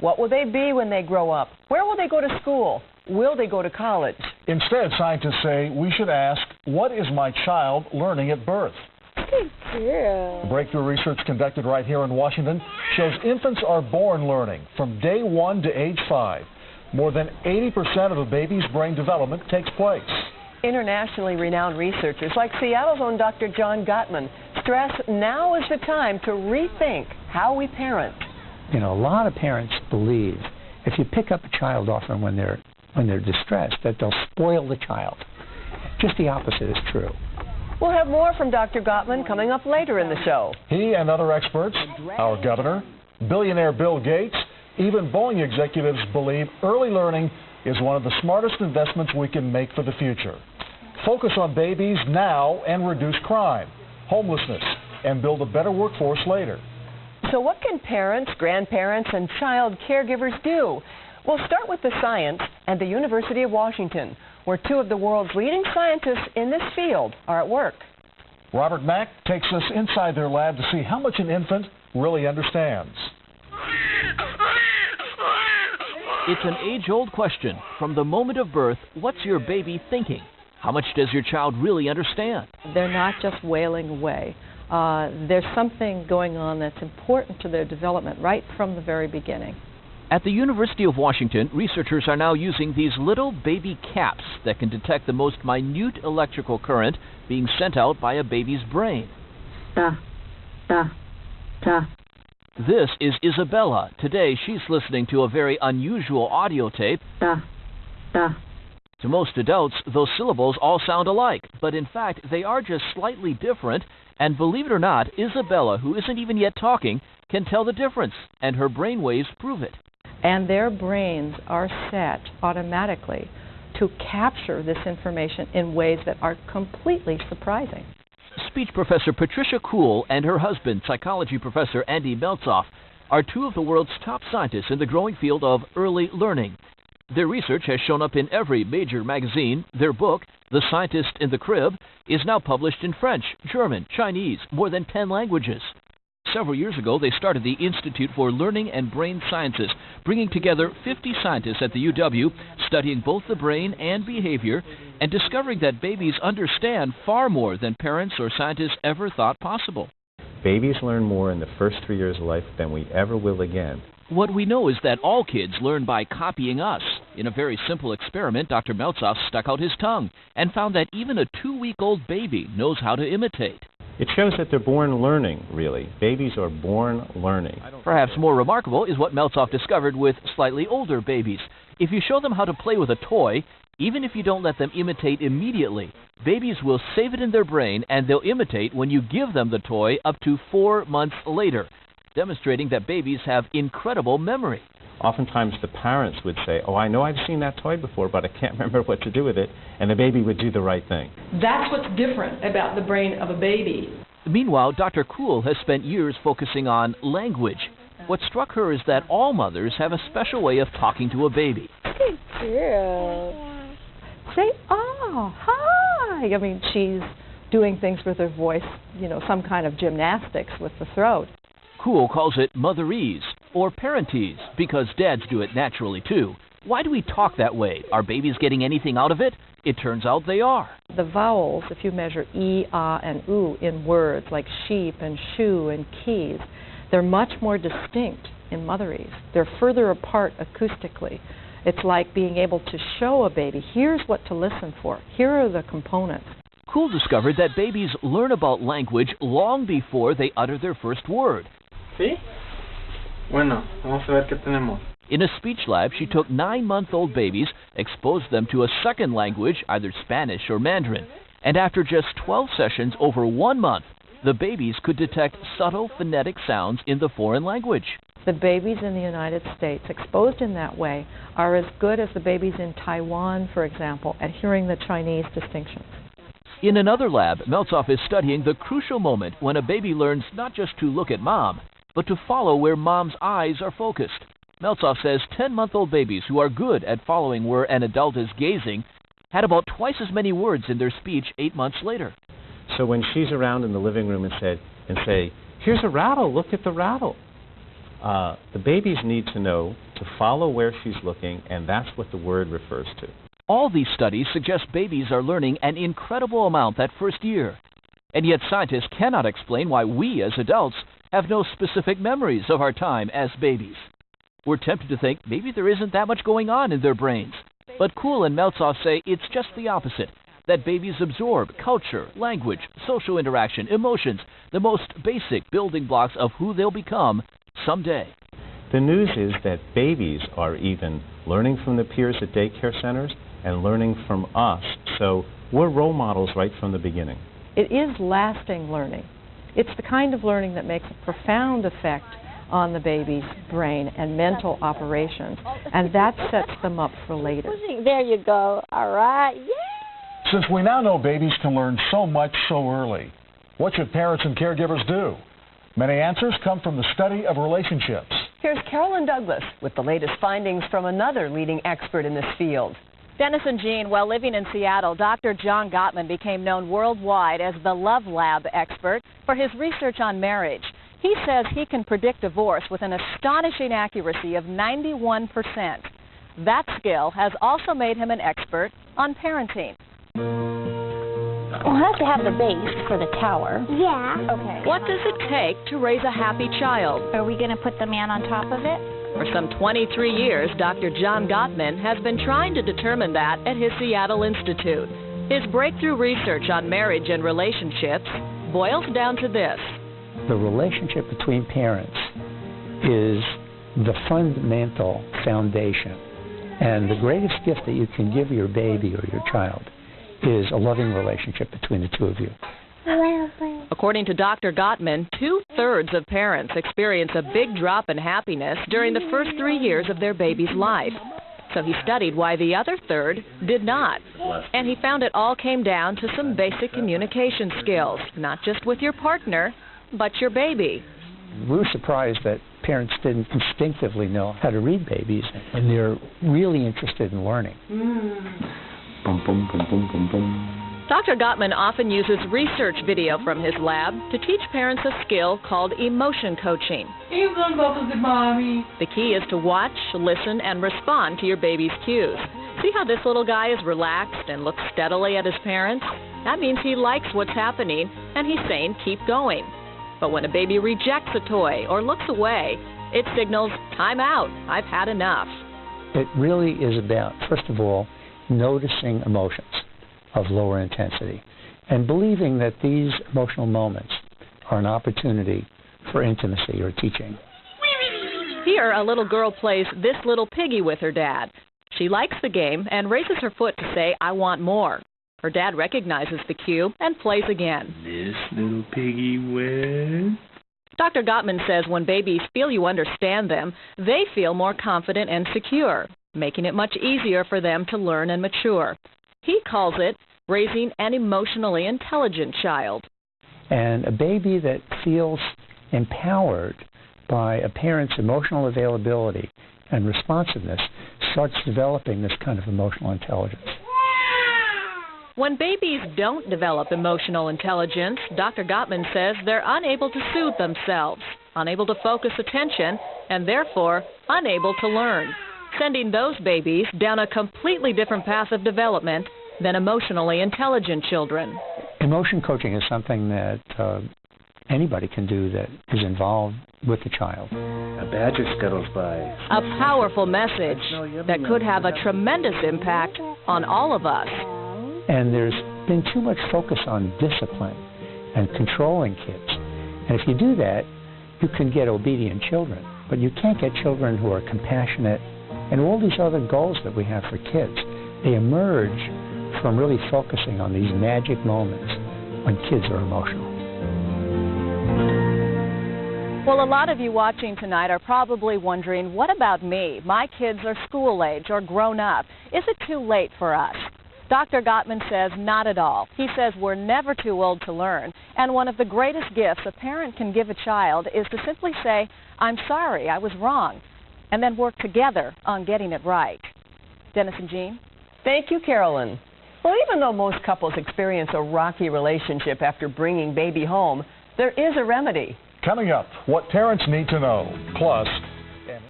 What will they be when they grow up? Where will they go to school? Will they go to college? Instead, scientists say we should ask, what is my child learning at birth? Yeah. Breakthrough research conducted right here in Washington shows infants are born learning from day 1 to age 5. More than 80% of a baby's brain development takes place. Internationally renowned researchers like Seattle's own Dr. John Gottman stress now is the time to rethink how we parent. You know, a lot of parents believe if you pick up a child often when they're distressed, that they'll spoil the child. Just the opposite is true. We'll have more from Dr. Gottman coming up later in the show. He and other experts, our governor, billionaire Bill Gates, even Boeing executives believe early learning is one of the smartest investments we can make for the future. Focus on babies now and reduce crime, homelessness, and build a better workforce later. So what can parents, grandparents, and child caregivers do? We'll start with the science and the University of Washington, where two of the world's leading scientists in this field are at work. Robert Mack takes us inside their lab to see how much an infant really understands. It's an age-old question. From the moment of birth, what's your baby thinking? How much does your child really understand? They're not just wailing away. There's something going on that's important to their development right from the very beginning. At the University of Washington, researchers are now using these little baby caps that can detect the most minute electrical current being sent out by a baby's brain. Da, da, da. This is Isabella. Today, she's listening to a very unusual audio tape. Da, da. To most adults, those syllables all sound alike, but in fact, they are just slightly different, and believe it or not, Isabella, who isn't even yet talking, can tell the difference, and her brainwaves prove it. And their brains are set automatically to capture this information in ways that are completely surprising. Speech professor Patricia Kuhl and her husband, psychology professor Andy Meltzoff, are two of the world's top scientists in the growing field of early learning. Their research has shown up in every major magazine. Their book, The Scientist in the Crib, is now published in French, German, Chinese, more than 10 languages. Several years ago, they started the Institute for Learning and Brain Sciences, bringing together 50 scientists at the UW, studying both the brain and behavior, and discovering that babies understand far more than parents or scientists ever thought possible. Babies learn more in the first 3 years of life than we ever will again. What we know is that all kids learn by copying us. In a very simple experiment, Dr. Meltzoff stuck out his tongue and found that even a 2-week-old baby knows how to imitate. It shows that they're born learning, really. Babies are born learning. Perhaps more remarkable is what Meltzoff discovered with slightly older babies. If you show them how to play with a toy, even if you don't let them imitate immediately, babies will save it in their brain and they'll imitate when you give them the toy up to 4 months later, demonstrating that babies have incredible memory. Oftentimes the parents would say, oh, I know I've seen that toy before, but I can't remember what to do with it, and the baby would do the right thing. That's what's different about the brain of a baby. Meanwhile, Dr. Kuhl has spent years focusing on language. What struck her is that all mothers have a special way of talking to a baby. Yeah. Say, oh, hi. I mean, she's doing things with her voice, you know, some kind of gymnastics with the throat. Kuhl calls it motherese or parentese because dads do it naturally too. Why do we talk that way? Are babies getting anything out of it? It turns out they are. The vowels, if you measure E, ah, and oo in words like sheep and shoe and keys, they're much more distinct in motherese. They're further apart acoustically. It's like being able to show a baby, here's what to listen for. Here are the components. Kuhl discovered that babies learn about language long before they utter their first word. ¿Sí? Bueno, vamos a ver qué tenemos. In a speech lab, she took 9-month-old babies, exposed them to a second language, either Spanish or Mandarin, and after just 12 sessions over 1 month, the babies could detect subtle phonetic sounds in the foreign language. The babies in the United States exposed in that way are as good as the babies in Taiwan, for example, at hearing the Chinese distinctions. In another lab, Meltzoff is studying the crucial moment when a baby learns not just to look at mom, but to follow where mom's eyes are focused. Meltzoff says 10-month-old babies who are good at following where an adult is gazing had about twice as many words in their speech 8 months later. So when she's around in the living room and say, here's a rattle, look at the rattle, The babies need to know to follow where she's looking, and that's what the word refers to. All these studies suggest babies are learning an incredible amount that first year. And yet scientists cannot explain why we as adults have no specific memories of our time as babies. We're tempted to think maybe there isn't that much going on in their brains. But Kuhl and Meltzoff say it's just the opposite, that babies absorb culture, language, social interaction, emotions, the most basic building blocks of who they'll become someday. The news is that babies are even learning from the peers at daycare centers and learning from us. So we're role models right from the beginning. It is lasting learning. It's the kind of learning that makes a profound effect on the baby's brain and mental operations, and that sets them up for later. There you go. All right. Yeah. Since we now know babies can learn so much so early, what should parents and caregivers do? Many answers come from the study of relationships. Here's Carolyn Douglas with the latest findings from another leading expert in this field. Dennis and Jean, while living in Seattle, Dr. John Gottman became known worldwide as the Love Lab expert for his research on marriage. He says he can predict divorce with an astonishing accuracy of 91%. That skill has also made him an expert on parenting. We'll have to have the base for the tower. Yeah. Okay. What does it take to raise a happy child? Are we going to put the man on top of it? For some 23 years, Dr. John Gottman has been trying to determine that at his Seattle Institute. His breakthrough research on marriage and relationships boils down to this. The relationship between parents is the fundamental foundation. And the greatest gift that you can give your baby or your child is a loving relationship between the two of you. According to Dr. Gottman, 2/3 of parents experience a big drop in happiness during the first 3 years of their baby's life. So he studied why the other third did not. And he found it all came down to some basic communication skills, not just with your partner, but your baby. We were surprised that parents didn't instinctively know how to read babies, and they're really interested in learning. Bum, bum, bum, bum, bum, bum. Dr. Gottman often uses research video from his lab to teach parents a skill called emotion coaching. The key is to watch, listen, and respond to your baby's cues. See how this little guy is relaxed and looks steadily at his parents? That means he likes what's happening, and he's saying, keep going. But when a baby rejects a toy or looks away, it signals, time out, I've had enough. It really is about, first of all, noticing emotions of lower intensity and believing that these emotional moments are an opportunity for intimacy or teaching. Here, a little girl plays This Little Piggy with her dad. She likes the game and raises her foot to say, I want more. Her dad recognizes the cue and plays again. This little piggy went. Dr. Gottman says when babies feel you understand them, they feel more confident and secure, making it much easier for them to learn and mature. He calls it raising an emotionally intelligent child. And a baby that feels empowered by a parent's emotional availability and responsiveness starts developing this kind of emotional intelligence. When babies don't develop emotional intelligence, Dr. Gottman says they're unable to soothe themselves, unable to focus attention, and therefore unable to learn, sending those babies down a completely different path of development than emotionally intelligent children. Emotion coaching is something that anybody can do that is involved with the child. A badger scuttles by. A powerful message that could have a tremendous impact on all of us. And there's been too much focus on discipline and controlling kids. And if you do that, you can get obedient children. But you can't get children who are compassionate and all these other goals that we have for kids. They emerge from really focusing on these magic moments when kids are emotional. Well, a lot of you watching tonight are probably wondering, what about me? My kids are school age or grown up. Is it too late for us? Dr. Gottman says not at all. He says we're never too old to learn, and one of the greatest gifts a parent can give a child is to simply say, I'm sorry, I was wrong, and then work together on getting it right. Dennis and Jean? Thank you, Carolyn. Well, even though most couples experience a rocky relationship after bringing baby home, there is a remedy. Coming up, what parents need to know. Plus,